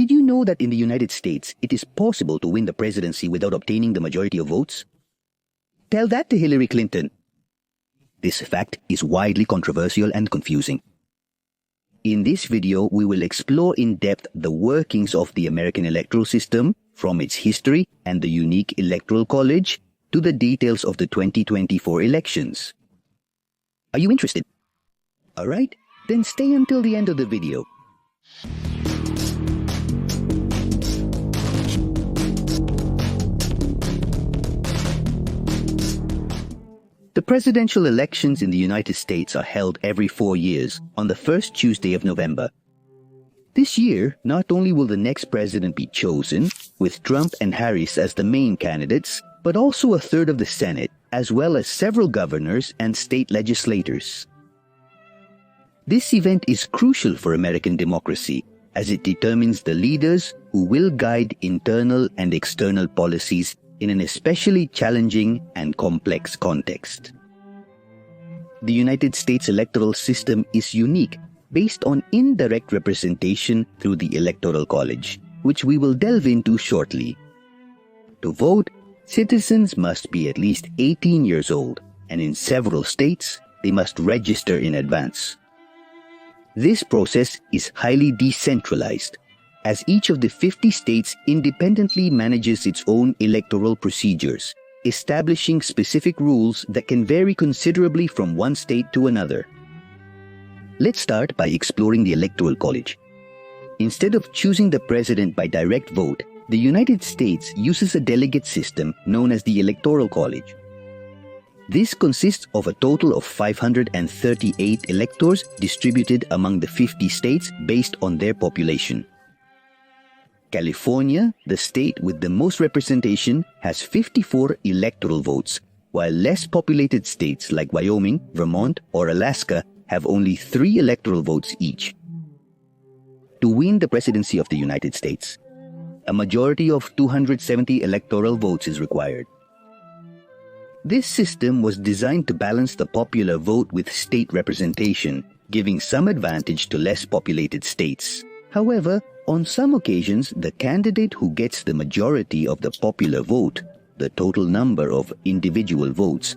Did you know that in the United States, it is possible to win the presidency without obtaining the majority of votes? Tell that to Hillary Clinton. This fact is widely controversial and confusing. In this video, we will explore in depth the workings of the American electoral system, from its history and the unique Electoral College to the details of the 2024 elections. Are you interested? Alright, then stay until the end of the video. The presidential elections in the United States are held every 4 years on the first Tuesday of November. This year, not only will the next president be chosen, with Trump and Harris as the main candidates, but also a third of the Senate, as well as several governors and state legislators. This event is crucial for American democracy, as it determines the leaders who will guide internal and external policies in an especially challenging and complex context. The United States electoral system is unique, based on indirect representation through the Electoral College, which we will delve into shortly. To vote, citizens must be at least 18 years old, and in several states, they must register in advance. This process is highly decentralized, as each of the 50 states independently manages its own electoral procedures, establishing specific rules that can vary considerably from one state to another. Let's start by exploring the Electoral College. Instead of choosing the president by direct vote, the United States uses a delegate system known as the Electoral College. This consists of a total of 538 electors distributed among the 50 states based on their population. California, the state with the most representation, has 54 electoral votes, while less populated states like Wyoming, Vermont, or Alaska have only 3 electoral votes each. To win the presidency of the United States, a majority of 270 electoral votes is required. This system was designed to balance the popular vote with state representation, giving some advantage to less populated states. However, on some occasions, the candidate who gets the majority of the popular vote, the total number of individual votes,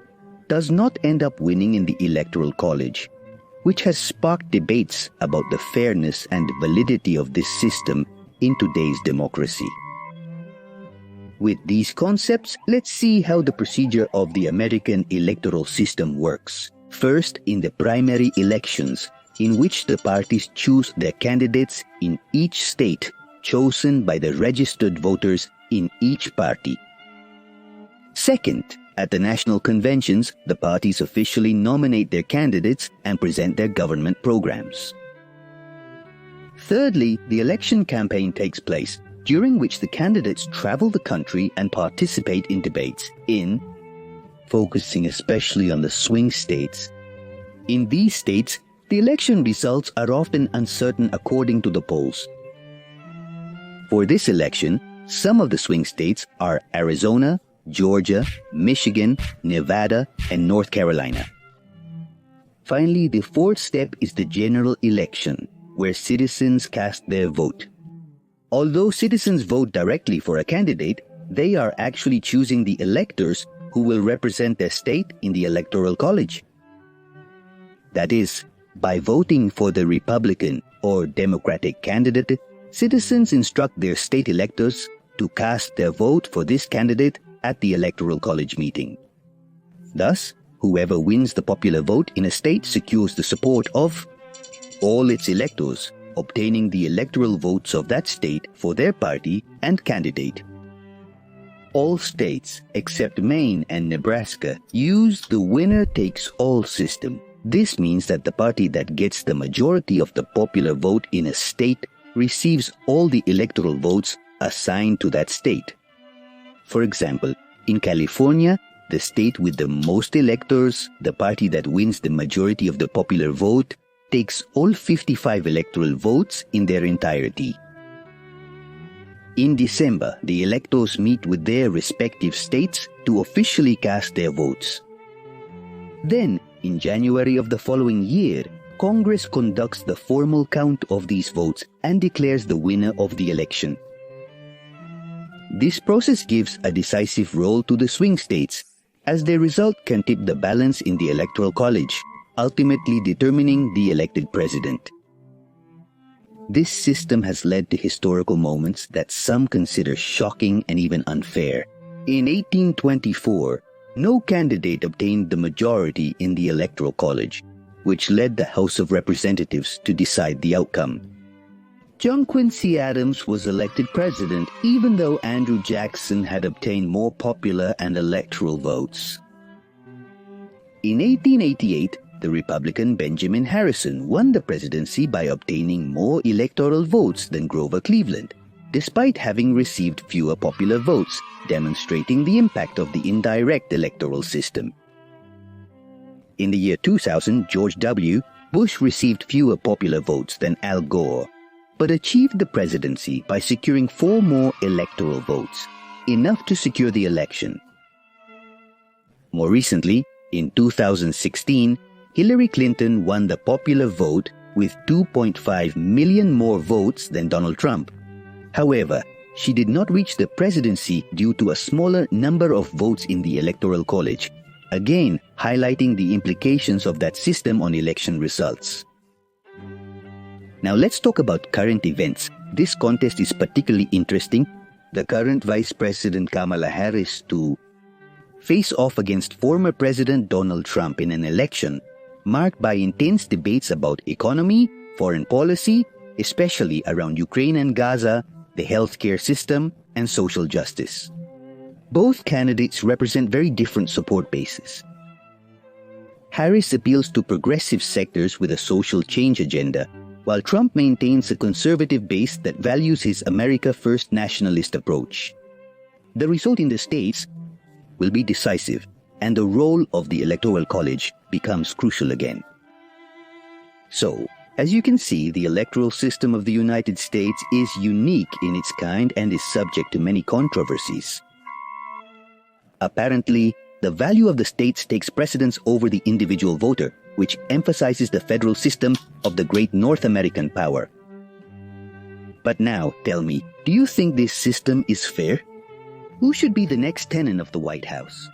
does not end up winning in the Electoral College, which has sparked debates about the fairness and validity of this system in today's democracy. With these concepts, let's see how the procedure of the American electoral system works. First, in the primary elections, in which the parties choose their candidates in each state, chosen by the registered voters in each party. Second, at the national conventions, the parties officially nominate their candidates and present their government programs. Thirdly, the election campaign takes place, during which the candidates travel the country and participate in debates focusing especially on the swing states. In these states, the election results are often uncertain according to the polls. For this election, some of the swing states are Arizona, Georgia, Michigan, Nevada, and North Carolina. Finally, the fourth step is the general election, where citizens cast their vote. Although citizens vote directly for a candidate, they are actually choosing the electors who will represent their state in the Electoral College. That is, by voting for the Republican or Democratic candidate, citizens instruct their state electors to cast their vote for this candidate at the Electoral College meeting. Thus, whoever wins the popular vote in a state secures the support of all its electors, obtaining the electoral votes of that state for their party and candidate. All states, except Maine and Nebraska, use the winner-takes-all system. This means that the party that gets the majority of the popular vote in a state receives all the electoral votes assigned to that state. For example, in California, the state with the most electors, the party that wins the majority of the popular vote, takes all 55 electoral votes in their entirety. In December, the electors meet with their respective states to officially cast their votes. Then, in January of the following year, Congress conducts the formal count of these votes and declares the winner of the election. This process gives a decisive role to the swing states, as their result can tip the balance in the Electoral College, ultimately determining the elected president. This system has led to historical moments that some consider shocking and even unfair. In 1824, no candidate obtained the majority in the Electoral College, which led the House of Representatives to decide the outcome. John Quincy Adams was elected president even though Andrew Jackson had obtained more popular and electoral votes. In 1888, the Republican Benjamin Harrison won the presidency by obtaining more electoral votes than Grover Cleveland, despite having received fewer popular votes, demonstrating the impact of the indirect electoral system. In the year 2000, George W. Bush received fewer popular votes than Al Gore, but achieved the presidency by securing 4 more electoral votes, enough to secure the election. More recently, in 2016, Hillary Clinton won the popular vote with 2.5 million more votes than Donald Trump. However, she did not reach the presidency due to a smaller number of votes in the Electoral College, again highlighting the implications of that system on election results. Now let's talk about current events. This contest is particularly interesting. The current Vice President Kamala Harris to face off against former President Donald Trump in an election marked by intense debates about economy, foreign policy, especially around Ukraine and Gaza, the healthcare system, and social justice. Both candidates represent very different support bases. Harris appeals to progressive sectors with a social change agenda, while Trump maintains a conservative base that values his America First nationalist approach. The result in the states will be decisive, and the role of the Electoral College becomes crucial again. So, as you can see, the electoral system of the United States is unique in its kind and is subject to many controversies. Apparently, the value of the states takes precedence over the individual voter, which emphasizes the federal system of the great North American power. But now, tell me, do you think this system is fair? Who should be the next tenant of the White House?